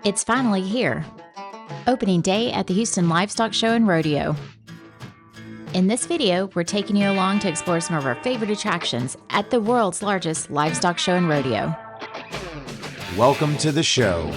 It's finally here. Opening day at the Houston Livestock Show and Rodeo. In this video, we're taking you along to explore some of our favorite attractions at the world's largest livestock show and rodeo. Welcome to the show.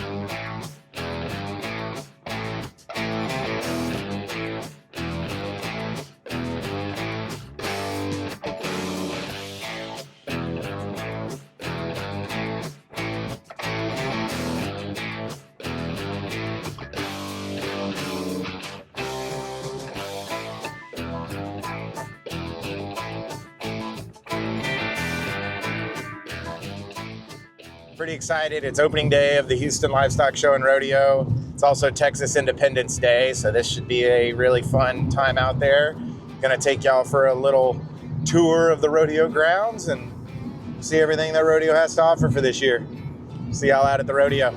Pretty excited. It's opening day of the Houston Livestock Show and Rodeo. It's also Texas Independence Day, so this should be a really fun time out there. Gonna take y'all for a little tour of the rodeo grounds and see everything that rodeo has to offer for this year. See y'all out at the rodeo.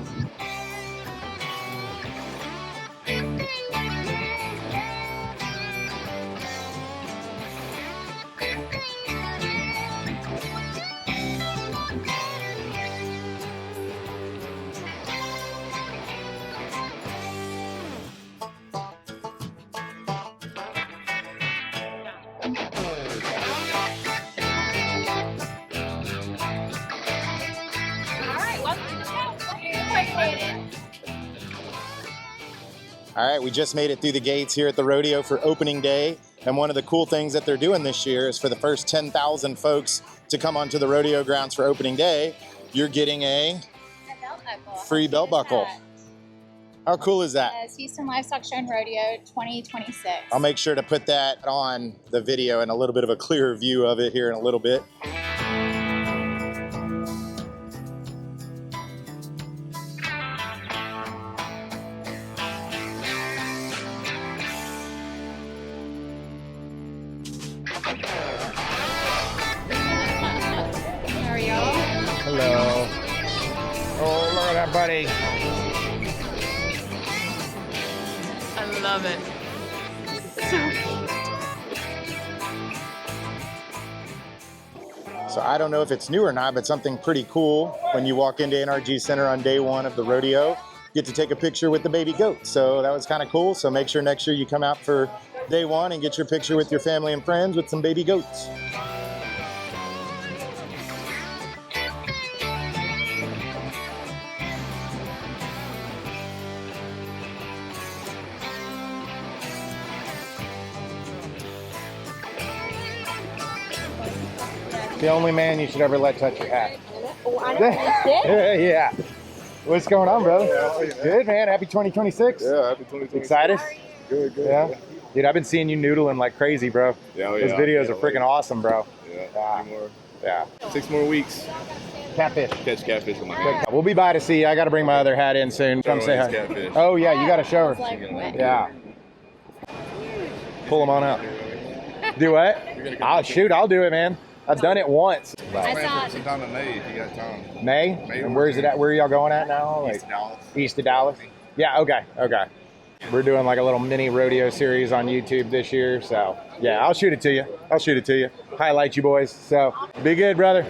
All right, we just made it through the gates here at the rodeo for opening day. And one of the cool things that they're doing this year is for the first 10,000 folks to come onto the rodeo grounds for opening day, you're getting a free belt buckle. How cool is that? It's Houston Livestock Show and Rodeo 2026. I'll make sure to put that on the video and a little bit of a clearer view of it here in a little bit. How are y'all? Hello. Oh, look at that buddy. I love it. So I don't know if it's new or not, but something pretty cool when you walk into NRG Center on day one of the rodeo, get to take a picture with the baby goat. So that was kind of cool. So make sure next year you come out for day one and get your picture with your family and friends with some baby goats. The only man you should ever let touch your hat. Yeah. What's going on, brother? Good, man. Happy 2026. Yeah, happy 2026. Excited? Good. Yeah. Dude, I've been seeing you noodling like crazy, bro. Yeah, Those videos are freaking awesome, bro. Yeah. Yeah. 6 more weeks. Catfish. Catch catfish with my hand. We'll be by to see you. I got to bring my other hat in soon. Come say hi. Catfish. Oh, yeah, you got to show her. Yeah. Pull them on out. Do what? I'll do it, man. I've done it once. I saw it. Sometime in May if you got time. May? And where's it at? Where are y'all going at now? East Dallas. East of Dallas? Yeah, okay. We're doing like a little mini rodeo series on YouTube this year. So, yeah, I'll shoot it to you. Highlight you boys. So, be good, brother.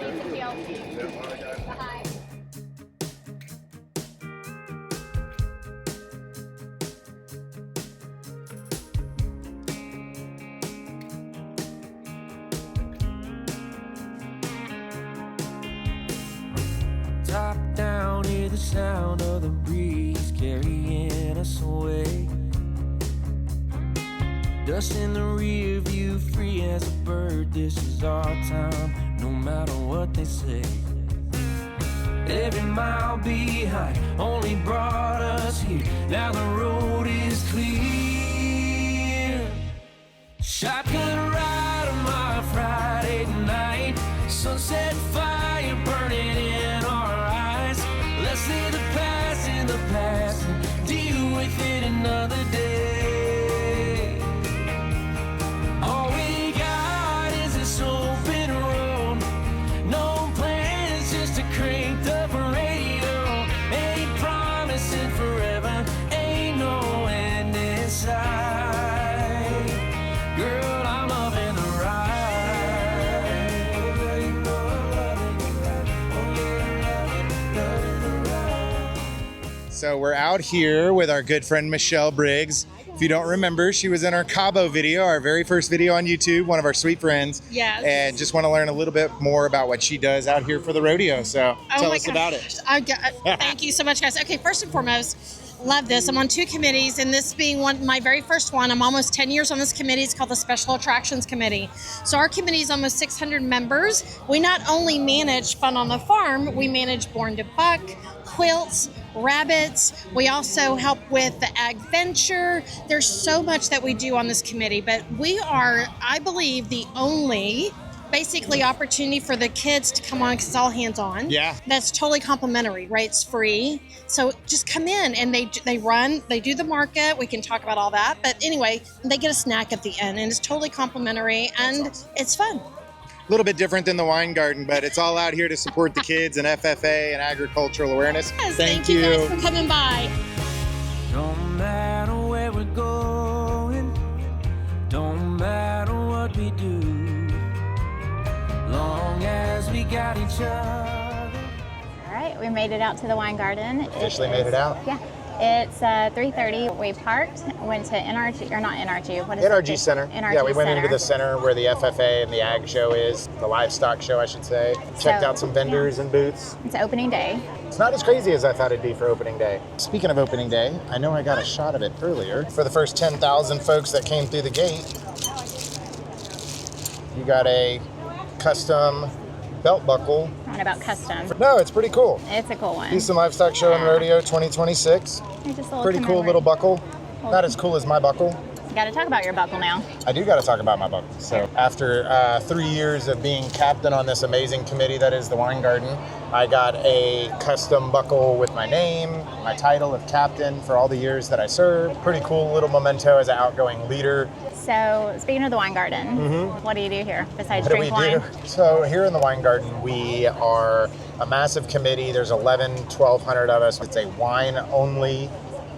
Top down, hear the sound of the breeze carrying us away. Dust in the rear view, free as a bird. This is our time, no matter what they say. Every mile behind only brought us here. Now the road is clear. Shotgun ride on my Friday night. Sunset fire burning in our eyes. Let's leave the past in the past and deal with it another day. All we got is this open road. No plans, just a cranked up radio. Ain't promising forever, ain't no end in sight. Girl, I'm So we're out here with our good friend Michelle Briggs. If you don't remember, she was in our Cabo video, our very first video on YouTube, one of our sweet friends. Yes. And just want to learn a little bit more about what she does out here for the rodeo. So tell us about it. Thank you so much, guys. Okay, first and foremost, love this. I'm on 2 committees, and this being my very first one. I'm almost 10 years on this committee. It's called the Special Attractions Committee. So our committee is almost 600 members. We not only manage fun on the farm, we manage born to buck, quilts, rabbits. We also help with the Agventure. There's so much that we do on this committee, but we are, I believe, the only basically opportunity for the kids to come on because it's all hands-on. Yeah. That's totally complimentary, right? It's free. So just come in and they do the market. We can talk about all that. But anyway, they get a snack at the end and it's totally complimentary and it's fun. A little bit different than the wine garden, but it's all out here to support the kids and FFA and agricultural awareness. Yes, thank you guys for coming by. Don't matter where we're going, don't matter what we do, long as we got each other. All right, we made it out to the wine garden. Officially made it out? Yeah. It's 3:30. We parked, went to NRG, or not NRG, what is it? NRG Center. NRG Yeah, we went Center. into the center where the FFA and the Ag Show is, the Livestock Show, I should say. Checked out some vendors and booths. It's opening day. It's not as crazy as I thought it'd be for opening day. Speaking of opening day, I know I got a shot of it earlier. For the first 10,000 folks that came through the gate, you got a custom belt buckle. Not about custom. No, it's pretty cool. It's a cool one. Houston Livestock Show and Rodeo 2026. It's just a little Pretty cool little buckle. Not as cool as my buckle. You got to talk about your buckle now. I do got to talk about my buckle. So after 3 years of being captain on this amazing committee that is the wine garden, I got a custom buckle with my name, my title of captain for all the years that I served. Pretty cool little memento as an outgoing leader. So speaking of the wine garden, what do you do here besides drink wine? So here in the wine garden, we are a massive committee. There's 1,200 of us. It's a wine-only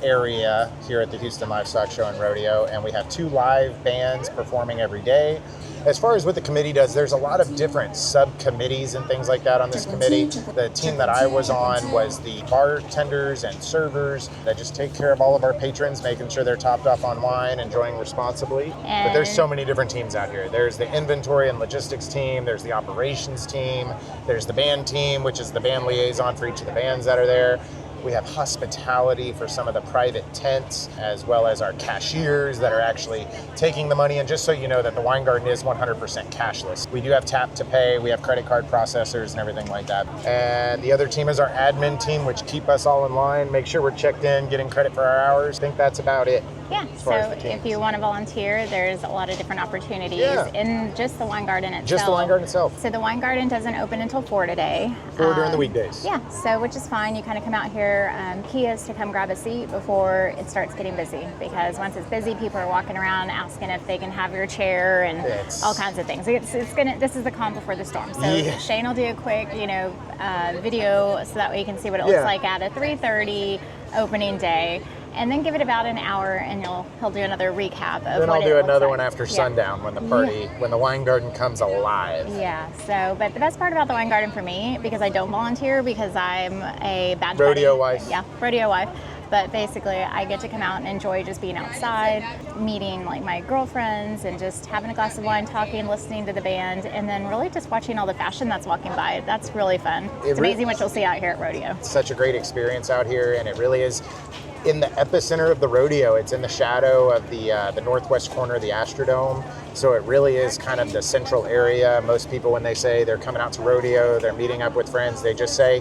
area here at the Houston Livestock Show and Rodeo, and we have 2 live bands performing every day. As far as what the committee does, there's a lot of different subcommittees and things like that on this committee. The team that I was on was the bartenders and servers that just take care of all of our patrons, making sure they're topped off on wine, enjoying responsibly. But there's so many different teams out here. There's the inventory and logistics team, there's the operations team, there's the band team, which is the band liaison for each of the bands that are there. We have hospitality for some of the private tents, as well as our cashiers that are actually taking the money. And just so you know that the wine garden is 100% cashless. We do have tap to pay, we have credit card processors and everything like that. And the other team is our admin team, which keep us all in line, make sure we're checked in, getting credit for our hours. I think that's about it. Yeah, so if you want to volunteer, there's a lot of different opportunities in just the wine garden itself. Just the wine garden itself. So the wine garden doesn't open until 4 today. 4 during the weekdays. Yeah, so which is fine. You kind of come out here. Key is to come grab a seat before it starts getting busy, because once it's busy, people are walking around asking if they can have your chair and all kinds of things. This is the calm before the storm. So Shane will do a quick, video so that way you can see what it looks like at a 3:30 opening day. And then give it about an hour, and he'll do another recap of then what I'll do another like. one after sundown when the party, when the wine garden comes alive. Yeah. So, but the best part about the wine garden for me, because I don't volunteer, because I'm a bad rodeo buddy. wife. Yeah, rodeo wife. But basically, I get to come out and enjoy just being outside, meeting like my girlfriends, and just having a glass of wine, talking, listening to the band, and then really just watching all the fashion that's walking by. That's really fun. It's amazing what you'll see out here at rodeo. It's such a great experience out here, and it really is in the epicenter of the rodeo. It's in the shadow of the northwest corner of the Astrodome. So it really is kind of the central area. Most people, when they say they're coming out to rodeo, they're meeting up with friends, they just say,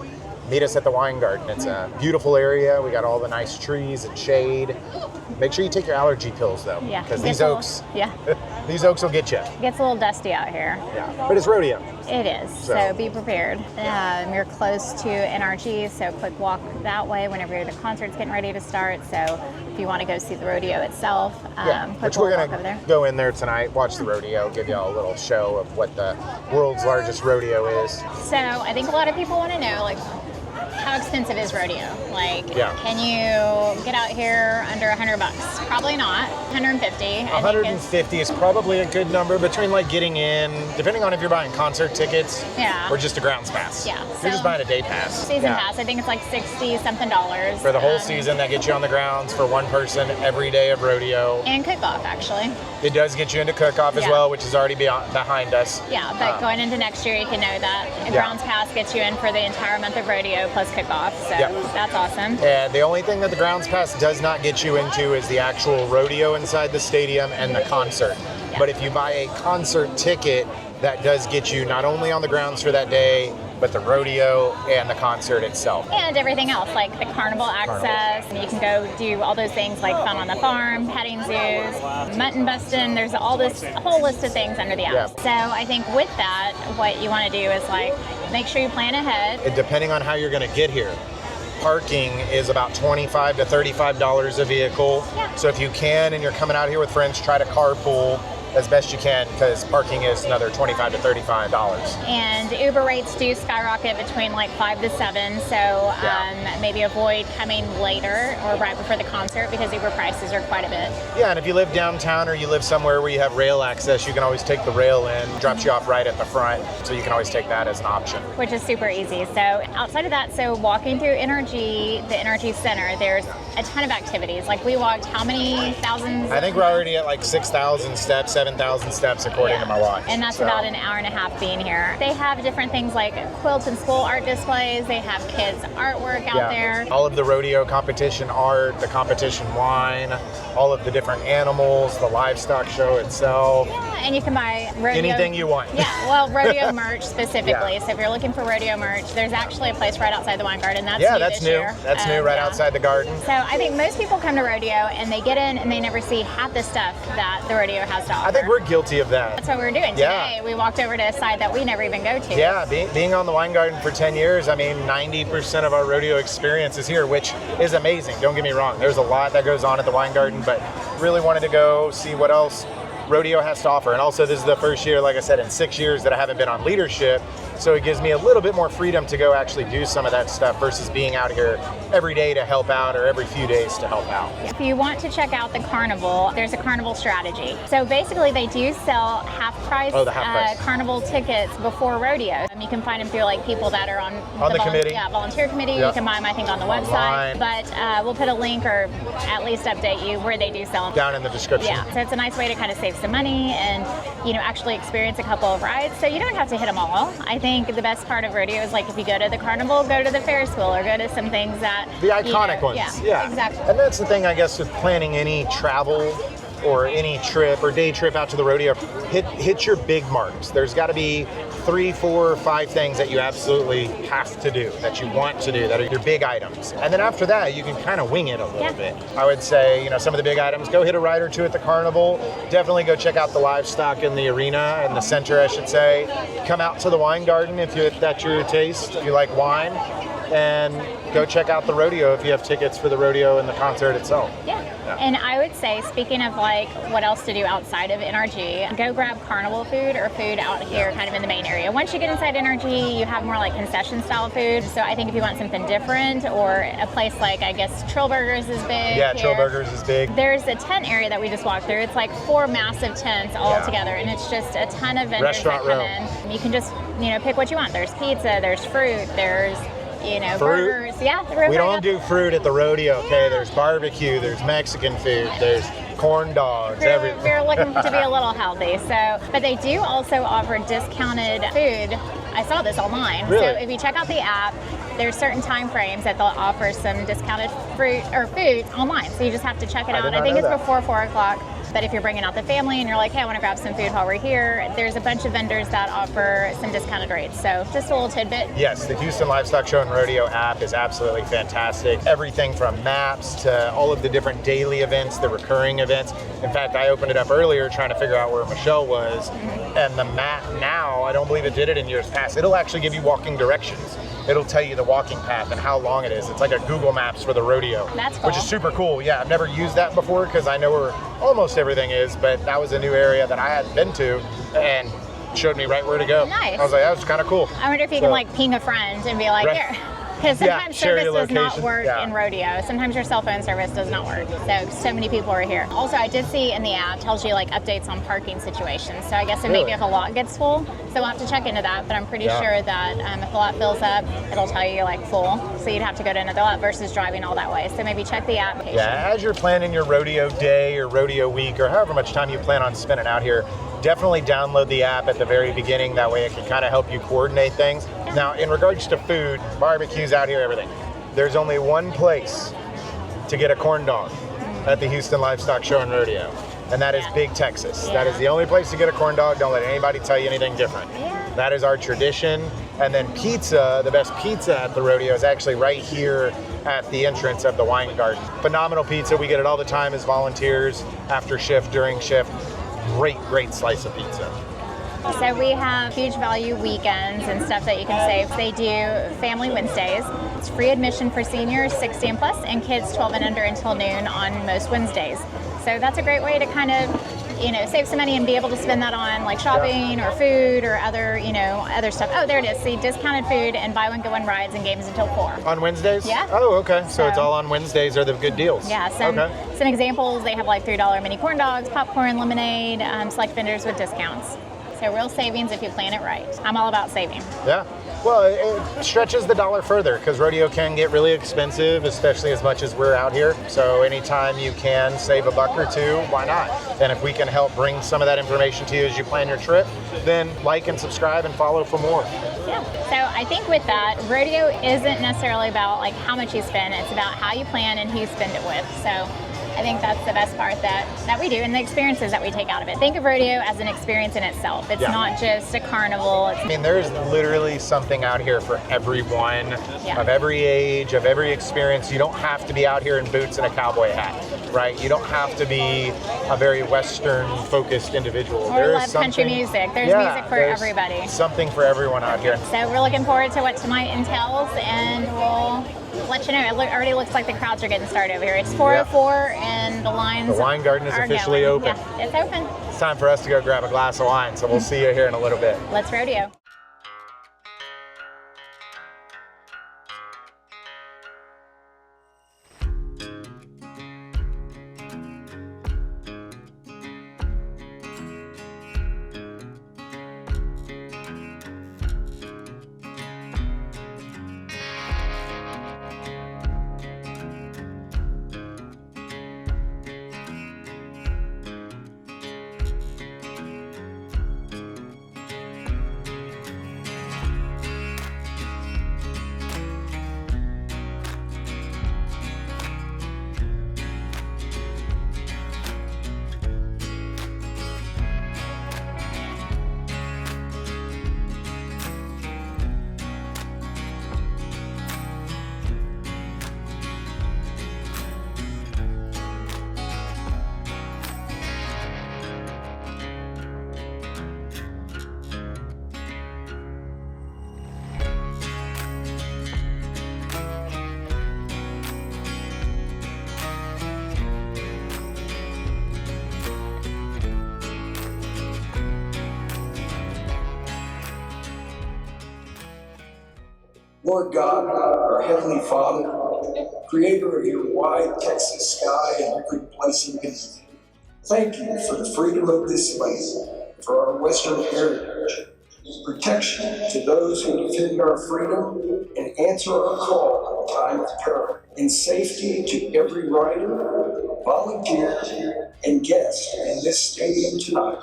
meet us at the wine garden. It's a beautiful area. We got all the nice trees and shade. Make sure you take your allergy pills though, because these oaks, these oaks will get you. It gets a little dusty out here. Yeah, but it's rodeo. It is, so be prepared. You're close to NRG, so quick walk that way whenever the concert's getting ready to start. So if you want to go see the rodeo itself, which we're gonna go in there tonight, watch the rodeo, give y'all a little show of what the world's largest rodeo is. So I think a lot of people want to know, like, how expensive is rodeo? Like, can you get out here under $100? Probably not. 150. 150 is probably a good number between like getting in, depending on if you're buying concert tickets or just a grounds pass. Yeah. If you're just buying a day pass. Season pass, I think it's like $60-something. For the whole season, that gets you on the grounds for one person every day of rodeo. And cook-off, actually. It does get you into cook-off as well, which is already behind us. Yeah, but going into next year, you can know that. A grounds pass gets you in for the entire month of rodeo plus cook-off, so that's awesome. And the only thing that the grounds pass does not get you into is the actual rodeo inside the stadium and the concert. Yeah. But if you buy a concert ticket, that does get you not only on the grounds for that day, but the rodeo and the concert itself. And everything else, like the carnival access. And you can go do all those things like fun on the farm, petting zoos, mutton busting. There's all this whole list of things under the app. So I think with that, what you want to do is like make sure you plan ahead. Depending on how you're going to get here. Parking is about $25 to $35 a vehicle. Yeah. So if you can and you're coming out here with friends, try to carpool as best you can, because parking is another $25 to $35. And Uber rates do skyrocket between like 5 to 7, so maybe avoid coming later or right before the concert because Uber prices are quite a bit. Yeah, and if you live downtown or you live somewhere where you have rail access, you can always take the rail in, drops you off right at the front, so you can always take that as an option. Which is super easy. So outside of that, so walking through NRG, the NRG Center, there's a ton of activities. Like we walked how many thousands? I think we're already at like 6,000 steps, 7,000 steps according to my watch. And that's about an hour and a half being here. They have different things like quilts and school art displays. They have kids artwork out there. All of the rodeo competition art, the competition wine, all of the different animals, the livestock show itself. Yeah, and you can buy rodeo. Anything you want. Yeah, well, rodeo merch specifically. So if you're looking for rodeo merch, there's actually a place right outside the wine garden. That's new this year. That's new right outside the garden. So I think most people come to rodeo and they get in and they never see half the stuff that the rodeo has to offer. I think we're guilty of that. That's what we were doing today. We walked over to a side that we never even go to. Yeah, being on the wine garden for 10 years, I mean, 90% of our rodeo experience is here, which is amazing. Don't get me wrong. There's a lot that goes on at the wine garden, but really wanted to go see what else rodeo has to offer. And also, this is the first year, like I said, in 6 years that I haven't been on leadership. So it gives me a little bit more freedom to go actually do some of that stuff versus being out here every day to help out or every few days to help out. If you want to check out the carnival, there's a carnival strategy. So basically they do sell half price, carnival tickets before rodeo. You can find them through like people that are on the committee. Yeah, volunteer committee. You can buy them, I think, on the website. But we'll put a link or at least update you where they do sell them. Down in the description. Yeah, so it's a nice way to kind of save some money and, you know, actually experience a couple of rides. So you don't have to hit them all. I think the best part of rodeo is like if you go to the carnival, go to the Ferris wheel or go to some things that the iconic ones. Yeah, exactly. And that's the thing, I guess, with planning any travel or any trip or day trip out to the rodeo, hit your big marks. There's got to be 3, 4, 5 things that you absolutely have to do, that you want to do, that are your big items. And then after that, you can kind of wing it a little bit. I would say, you know, some of the big items, go hit a ride or two at the carnival. Definitely go check out the livestock in the arena, in the center, I should say. Come out to the wine garden if that's your taste, if you like wine. And go check out the rodeo if you have tickets for the rodeo and the concert itself. Yeah. And I would say, speaking of like what else to do outside of NRG, go grab carnival food or food out here kind of in the main area. Once you get inside NRG, you have more like concession style food. So I think if you want something different or a place like, I guess, Trill Burgers is big. Yeah, Trill Burgers is big. There's a tent area that we just walked through. It's like 4 massive tents all together, and it's just a ton of vendors Restaurant that come in. You can just, you know, pick what you want. There's pizza, there's fruit, there's, you know, fruit. Burgers. Yeah, we don't do fruit at the rodeo, okay? There's barbecue, there's Mexican food, there's corn dogs, everything. We're looking to be a little healthy, but they do also offer discounted food. I saw this online. Really? So if you check out the app, there's certain time frames that they'll offer some discounted fruit or food online. So you just have to check it out. I think it's before 4 o'clock. But if you're bringing out the family and you're like, hey, I want to grab some food while we're here, there's a bunch of vendors that offer some discounted rates. So just a little tidbit. Yes, the Houston Livestock Show and Rodeo app is absolutely fantastic. Everything from maps to all of the different daily events, the recurring events. In fact, I opened it up earlier trying to figure out where Michelle was. And the map now, I don't believe it did it in years past, it'll actually give you walking directions. It'll tell you the walking path and how long it is. It's like a Google Maps for the rodeo. That's cool. Which is super cool. Yeah, I've never used that before because I know where almost everything is, but that was a new area that I hadn't been to and showed me right where to go. Nice. I was like, that was kind of cool. I wonder if you can like ping a friend and be like, here. Because sometimes share service your does not location. work in rodeo. Sometimes your cell phone service does not work. So many people are here. Also, I did see in the app tells you like updates on parking situations. So I guess it may be if a lot gets full. So we'll have to check into that. But I'm pretty sure that if a lot fills up, it'll tell you like full. So you'd have to go to another lot versus driving all that way. So maybe check the application. Yeah, as you're planning your rodeo day or rodeo week or however much time you plan on spending out here, definitely download the app at the very beginning. That way it can kind of help you coordinate things. Now, in regards to food, barbecues out here, everything. There's only one place to get a corn dog at the Houston Livestock Show and Rodeo, and that is Big Texas. That is the only place to get a corn dog. Don't let anybody tell you anything different. That is our tradition. And then pizza, the best pizza at the rodeo is actually right here at the entrance of the wine garden. Phenomenal pizza. We get it all the time as volunteers, after shift, during shift. Great slice of pizza. So we have huge value weekends and stuff that you can save. They do Family Wednesdays. It's free admission for seniors 60 and plus and kids 12 and under until noon on most Wednesdays. So that's a great way to kind of, save some money and be able to spend that on like shopping or food or other, other stuff. Oh, there it is. See, discounted food and buy one, get one rides and games until 4. On Wednesdays? Yeah. Oh, okay. So it's all on Wednesdays are the good deals. Yeah. Some examples, they have like $3 mini corn dogs, popcorn, lemonade, select vendors with discounts. So real savings if you plan it right. I'm all about saving. Yeah. Well, it stretches the dollar further because rodeo can get really expensive, especially as much as we're out here. So anytime you can save $1 or $2, why not? And if we can help bring some of that information to you as you plan your trip, then like and subscribe and follow for more. Yeah. So I think with that, rodeo isn't necessarily about like how much you spend. It's about how you plan and who you spend it with. So I think that's the best part that we do and the experiences that we take out of it. Think of rodeo as an experience in itself. It's not just a carnival. There's literally something out here for everyone, of every age, of every experience. You don't have to be out here in boots and a cowboy hat, right? You don't have to be a very Western-focused individual. Or love country music. There's music for everybody. Something for everyone out here. So we're looking forward to what tonight entails, and we'll let you know. It already looks like the crowds are getting started over here. It's 4:04 and the lines The wine garden is officially open. Yeah, it's open. It's time for us to go grab a glass of wine, so we'll see you here in a little bit. Let's rodeo. Lord God, our Heavenly Father, creator of your wide Texas sky and every blessing beneath, thank you for the freedom of this land, for our Western heritage, protection to those who defend our freedom and answer our call in time of peril, and safety to every rider, volunteer, and guest in this stadium tonight.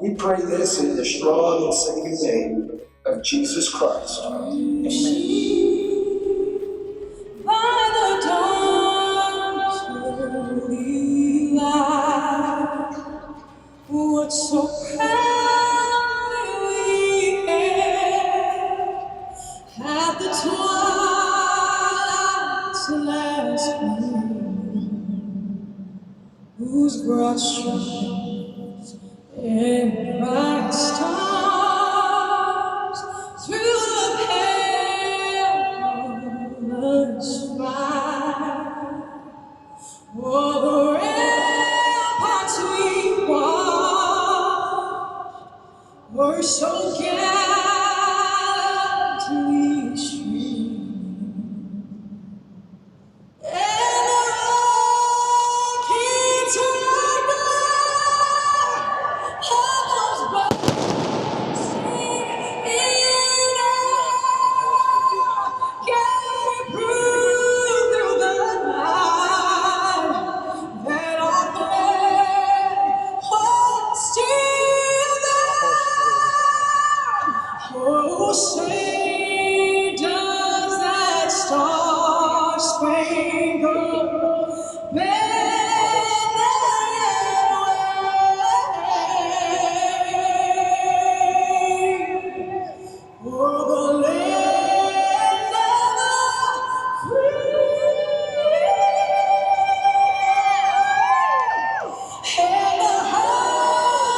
We pray this in the strong and saving name of Jesus Christ. By the dawn's early light, what so proudly we hailed at the twilight's last gleam, whose broad stripes and bright stars through the perilous fight, o'er the ramparts we watched, were so gallantly streaming,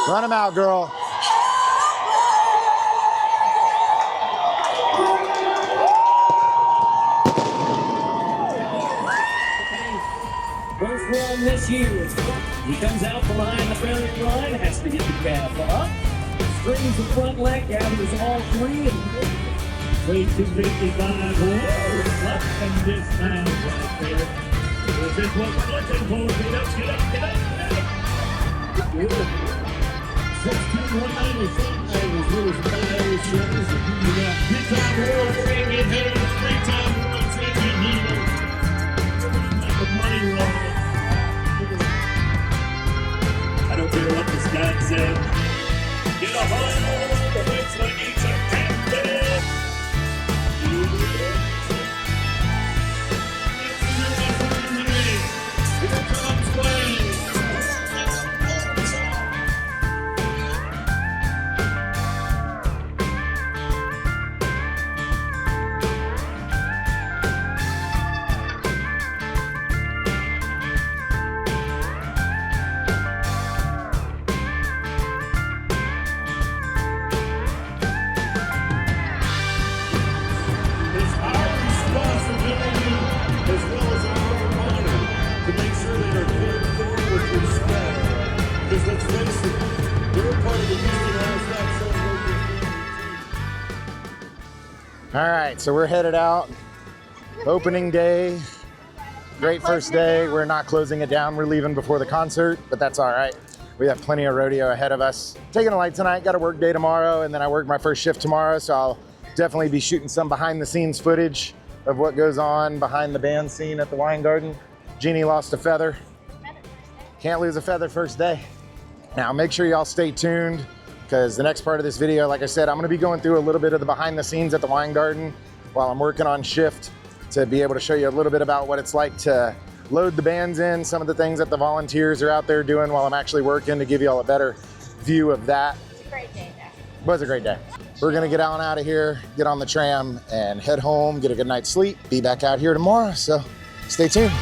Run them out, girl. First one this year. He comes out from behind the boundary line, has to get the calf up. Strings the front leg, gathers all three, and weight 255. Whoa, up and dismount right there. This is what we're looking for. Get up, get up, get up, get up. 16,195 is Lewis Miles Shoulders. You got two-time world champion hitters, three-time world champion hitters. Like a money roll. I don't care what this guy said. Get a hold of the wings like he's a captain. Here comes Wayne. All right, so we're headed out. Opening day. Great first day. We're not closing it down. We're leaving before the concert, but that's all right. We have plenty of rodeo ahead of us. Taking a light tonight, got a work day tomorrow, and then I work my first shift tomorrow, so I'll definitely be shooting some behind the scenes footage of what goes on behind the band scene at the wine garden. Jeannie lost a feather. Can't lose a feather first day. Now make sure y'all stay tuned, because the next part of this video, like I said, I'm gonna be going through a little bit of the behind the scenes at the wine garden while I'm working on shift, to be able to show you a little bit about what it's like to load the bands in, some of the things that the volunteers are out there doing while I'm actually working, to give you all a better view of that. It's a great day, Jack. It was a great day. We're gonna get on out of here, get on the tram and head home, get a good night's sleep, be back out here tomorrow, so stay tuned.